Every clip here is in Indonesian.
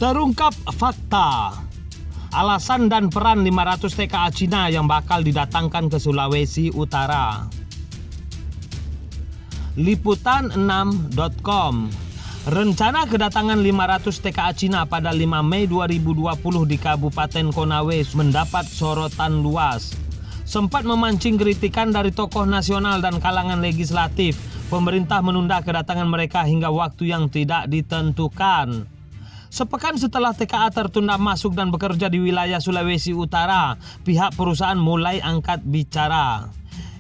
Terungkap fakta. Alasan dan peran 500 TKA Cina yang bakal didatangkan ke Sulawesi Utara. Liputan6.com. Rencana kedatangan 500 TKA Cina pada 5 Mei 2020 di Kabupaten Konawe mendapat sorotan luas. Sempat memancing kritikan dari tokoh nasional dan kalangan legislatif, pemerintah menunda kedatangan mereka hingga waktu yang tidak ditentukan. Sepekan setelah TKA tertunda masuk dan bekerja di wilayah Sulawesi Utara, pihak perusahaan mulai angkat bicara.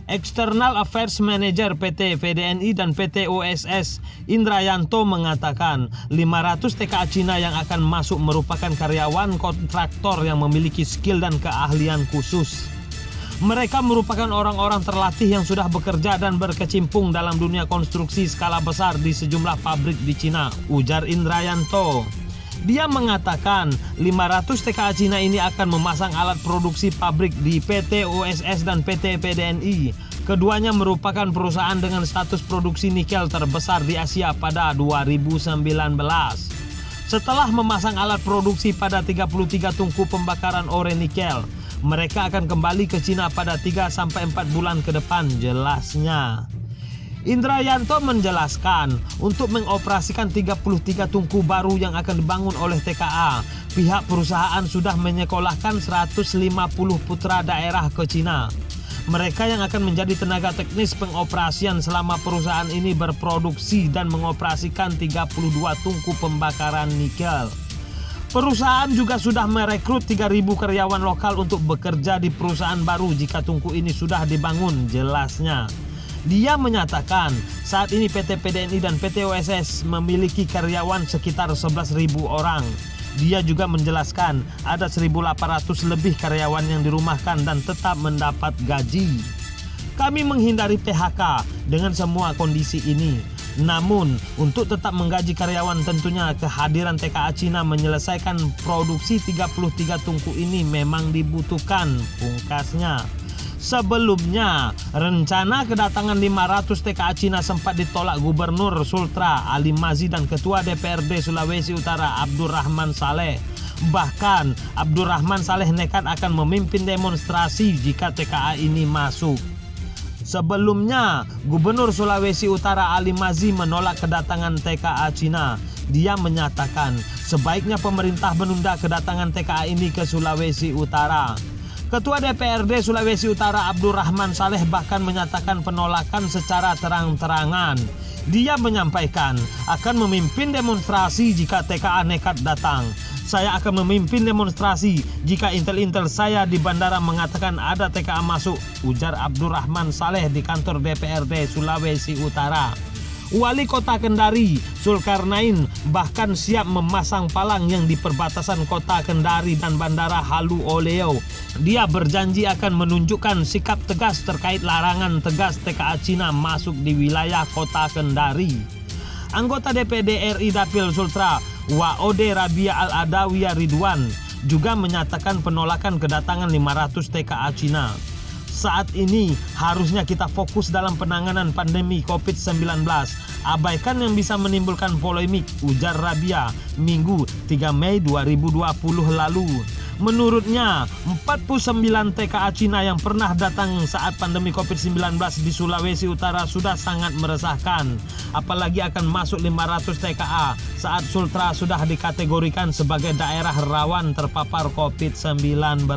External Affairs Manager PT PDNI dan PT OSS Indrayanto mengatakan 500 TKA Cina yang akan masuk merupakan karyawan kontraktor yang memiliki skill dan keahlian khusus. Mereka merupakan orang-orang terlatih yang sudah bekerja dan berkecimpung dalam dunia konstruksi skala besar di sejumlah pabrik di Cina, ujar Indrayanto. Dia mengatakan 500 TKA Cina ini akan memasang alat produksi pabrik di PT OSS dan PT PDNI. Keduanya merupakan perusahaan dengan status produksi nikel terbesar di Asia pada 2019. Setelah memasang alat produksi pada 33 tungku pembakaran ore nikel, mereka akan kembali ke Cina pada 3-4 bulan ke depan, jelasnya. Indrayanto menjelaskan, untuk mengoperasikan 33 tungku baru yang akan dibangun oleh TKA, pihak perusahaan sudah menyekolahkan 150 putra daerah ke Cina. Mereka yang akan menjadi tenaga teknis pengoperasian selama perusahaan ini berproduksi dan mengoperasikan 32 tungku pembakaran nikel. Perusahaan juga sudah merekrut 3.000 karyawan lokal untuk bekerja di perusahaan baru jika tungku ini sudah dibangun, jelasnya. Dia menyatakan saat ini PT PDNI dan PT OSS memiliki karyawan sekitar 11.000 orang. Dia juga menjelaskan ada 1.800 lebih karyawan yang dirumahkan dan tetap mendapat gaji. Kami menghindari PHK dengan semua kondisi ini. Namun, untuk tetap menggaji karyawan tentunya kehadiran TKA Cina menyelesaikan produksi 33 tungku ini memang dibutuhkan, pungkasnya. Sebelumnya, rencana kedatangan 500 TKA Cina sempat ditolak Gubernur Sultra Ali Mazi dan Ketua DPRD Sulawesi Utara Abdurrahman Saleh. Bahkan, Abdurrahman Saleh nekat akan memimpin demonstrasi jika TKA ini masuk. Sebelumnya, Gubernur Sulawesi Utara Ali Mazi menolak kedatangan TKA Cina. Dia menyatakan sebaiknya pemerintah menunda kedatangan TKA ini ke Sulawesi Utara. Ketua DPRD Sulawesi Utara Abdurrahman Saleh bahkan menyatakan penolakan secara terang-terangan. Dia menyampaikan akan memimpin demonstrasi jika TKA nekat datang. Saya akan memimpin demonstrasi jika intel-intel saya di bandara mengatakan ada TKA masuk, ujar Abdurrahman Saleh di kantor DPRD Sulawesi Utara. Wali Kota Kendari, Zulkarnain, bahkan siap memasang palang yang di perbatasan Kota Kendari dan Bandara Halu Oleo. Dia berjanji akan menunjukkan sikap tegas terkait larangan tegas TKA Cina masuk di wilayah Kota Kendari. Anggota DPD RI Dapil Sultra, Waode Rabia Al-Adawiyah Ridwan, juga menyatakan penolakan kedatangan 500 TKA Cina. Saat ini harusnya kita fokus dalam penanganan pandemi COVID-19. Abaikan yang bisa menimbulkan polemik, ujar Rabia Minggu 3 Mei 2020 lalu. Menurutnya, 49 TKA Cina yang pernah datang saat pandemi COVID-19 di Sulawesi Utara sudah sangat meresahkan. Apalagi akan masuk 500 TKA saat Sultra sudah dikategorikan sebagai daerah rawan terpapar COVID-19.